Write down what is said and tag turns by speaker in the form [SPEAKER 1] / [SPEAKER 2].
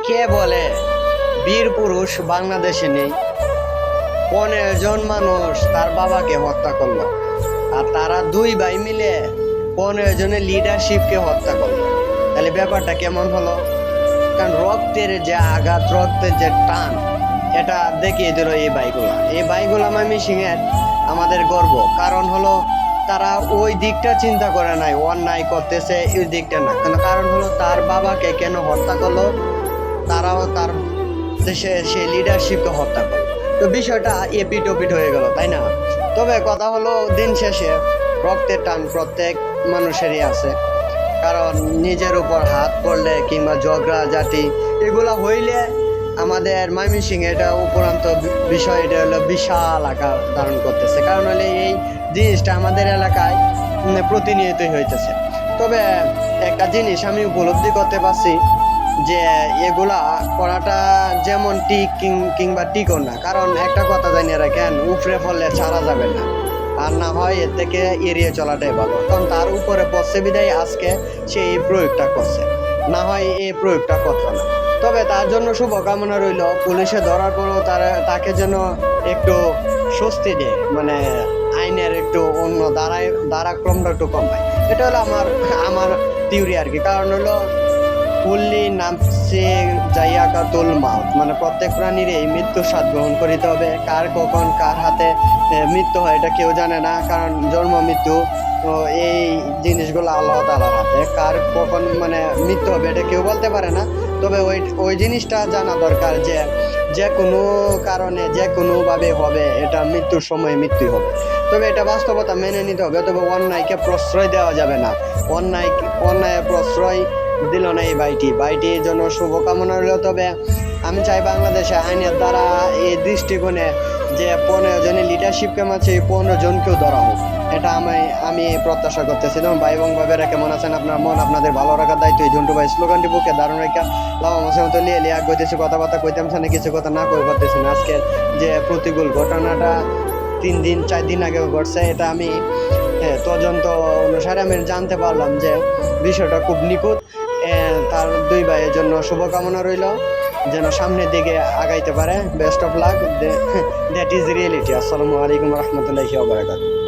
[SPEAKER 1] কে বলে বীর পুরুষ বাংলাদেশে নেই? 15 জন মানুষ তার বাবাকে হত্যা করলো, আর তারা দুই ভাই মিলে 15 জনের লিডারশিপকে হত্যা করলো। তাহলে ব্যাপারটা কেমন হলো? কারণ রক্তের যে আঘাত, রক্তের যে টান, এটা দেখিয়ে দিল এই ভাইগুলা ময়মনসিংহের আমাদের গর্ব। কারণ হলো তারা ওই দিকটা চিন্তা করে নাই, অন্যায় করতেছে এই দিকটা না, কারণ হলো তার বাবাকে কেন হত্যা করলো, তারাও তার দেশে সেই লিডারশিপকে হত্যা করে। তো বিষয়টা এপিট ওপিট হয়ে গেল, তাই না? তবে কথা হলো দিন শেষে রক্তের টান প্রত্যেক মানুষেরই আছে। কারণ নিজের উপর হাত পড়লে কিংবা ঝগড়া জাতি এগুলা হইলে আমাদের ময়মনসিংহে এটা উপরান্ত বিষয়, এটা হলো বিশাল আকার ধারণ করতেছে। কারণ হলে এই জিনিসটা আমাদের এলাকায় প্রতিনিয়তই হইতেছে। তবে একটা জিনিস আমি উপলব্ধি করতে পারছি যে এগুলা করাটা যেমন ঠিক কিংবা ঠিকও না। কারণ একটা কথা জানিয়ে রাখেন, উপরে ফলে ছাড়া যাবে না, আর না হয় এর থেকে এড়িয়ে চলাটাই ভালো। কারণ তার উপরে পড়ছে বিদায় আজকে সে এই প্রয়োগটা করছে, না হয় এই প্রয়োগটা করতো না। তবে তার জন্য শুভকামনা রইল, পুলিশে ধরার পরও তাকে যেন একটু স্বস্তি দেয়, মানে আইনের একটু অন্য ধারাক্রমটা একটু কম হয়। এটা হলো আমার থিওরি আর কি। কারণ হলো কুল্লি নাফসে জাইয়াকাতুল মাউত, মানে প্রত্যেক প্রাণীর এই মৃত্যুর স্বাদ গ্রহণ করিতে হবে। কার কখন কার হাতে মৃত্যু হয় এটা কেউ জানে না। কারণ জন্ম মৃত্যু এই জিনিসগুলো আল্লাহ তাআলার হাতে। কার কখন মানে মৃত্যু হবে এটা কেউ বলতে পারে না। তবে ওই জিনিসটা জানা দরকার যে যে কোনো কারণে যে কোনোভাবে হবে, এটা মৃত্যুর সময় মৃত্যুই হবে। তবে এটা বাস্তবতা মেনে নিতে হবে। তবে অন্যায়কে প্রশ্রয় দেওয়া যাবে না। অন্যায় প্রশ্রয় দিল না এই ভাইটির জন্য শুভকামনা রইল। তবে আমি চাই বাংলাদেশে আইনের দ্বারা এই দৃষ্টিকোণে যে 15 জনের লিডারশিপকে মাঝে এই 15 জনকেও ধরা হোক, এটা আমি প্রত্যাশা করতেছি। যেমন ভাই এবং ভাইয়েরা কেমন আছেন? আপনার মন আপনাদের ভালো রাখার দায়িত্ব এই ঝন্টু ভাই স্লোগানটি বুকে দারুণ রেখা লাভা মাসের মতো লিয়ে আগ হইতেছি, কথাবার্তা কইতাম না, কিছু কথা না কই পারতেছি না। আজকের যে প্রতিকূল ঘটনাটা 3-4 দিন আগে ঘটছে, এটা আমি তদন্ত অনুসারে আমি জানতে পারলাম যে বিষয়টা খুব নিখুঁত। তার দুই ভাইয়ের জন্য শুভকামনা রইল, যেন সামনের দিকে আগাইতে পারে। Best of luck. That is reality. আসসালামু আলাইকুম রহমতুল্লাহি ওয়া বারাকাতুহু।